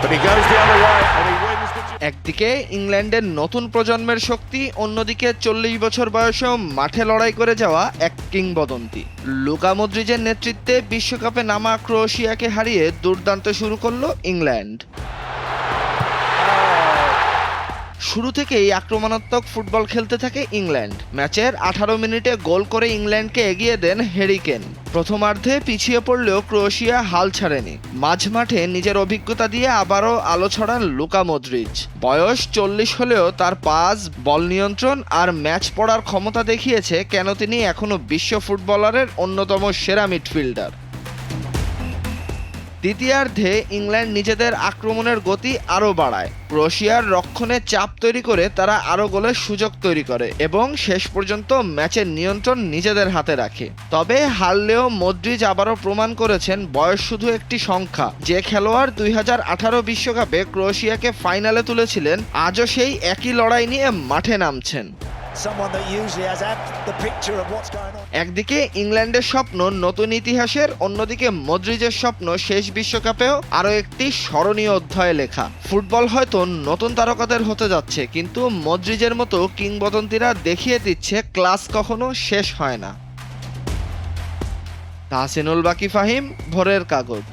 But he goes the other way and he wins the একদিকে ইংল্যান্ডের নতুন প্রজন্মের শক্তি, অন্যদিকে 40 বছর বয়সেও মাঠে লড়াই করে যাওয়া এক কিংবদন্তি। লুকা মদ্রিচের নেতৃত্বে বিশ্বকাপে নামা ক্রোয়েশিয়াকে হারিয়ে দুর্দান্ত শুরু করলো ইংল্যান্ড। শুরু থেকেই আক্রমণাত্মক ফুটবল খেলতে থাকে ইংল্যান্ড। ম্যাচের 18 মিনিটে গোল করে ইংল্যান্ডকে এগিয়ে দেন হ্যারি কেন। প্রথমার্ধে পিছিয়ে পড়লেও ক্রোয়েশিয়া হাল ছাড়েনি। মাঝমাঠে নিজের অভিজ্ঞতা দিয়ে আবারও আলো ছড়ান লুকা মদ্রিচ। বয়স 40 হলেও তার পাস, বল নিয়ন্ত্রণ আর ম্যাচ পড়ার ক্ষমতা দেখিয়েছে কেন তিনি এখনও বিশ্ব ফুটবলারের অন্যতম সেরা মিডফিল্ডার। দ্বিতীয়ার্ধে ইংল্যান্ড নিজেদের আক্রমণের গতি আরও বাড়ায়। ক্রোয়েশিয়ার রক্ষণে চাপ তৈরি করে তারা আরও গোলের সুযোগ তৈরি করে এবং শেষ পর্যন্ত ম্যাচের নিয়ন্ত্রণ নিজেদের হাতে রাখে। তবে হারলেও মদ্রিচ আবারও প্রমাণ করেছেন বয়স শুধু একটি সংখ্যা। যে খেলোয়াড় 2018 বিশ্বকাপে ক্রোয়েশিয়াকে ফাইনালে তুলেছিলেন, আজও সেই একই লড়াই নিয়ে মাঠে নামছেন। একদিকে ইংল্যান্ডের স্বপ্ন নতুন ইতিহাসের, অন্যদিকে মদ্রিচের স্বপ্ন শেষ বিশ্বকাপেও আরও একটি স্মরণীয় অধ্যায়ে লেখা। ফুটবল হয়তো নতুন তারকাদের হতে যাচ্ছে, কিন্তু মদ্রিচের মতো কিংবদন্তিরা দেখিয়ে দিচ্ছে ক্লাস কখনো শেষ হয় না। তাহসিনুল বাকি ফাহিম, ভোরের কাগজ।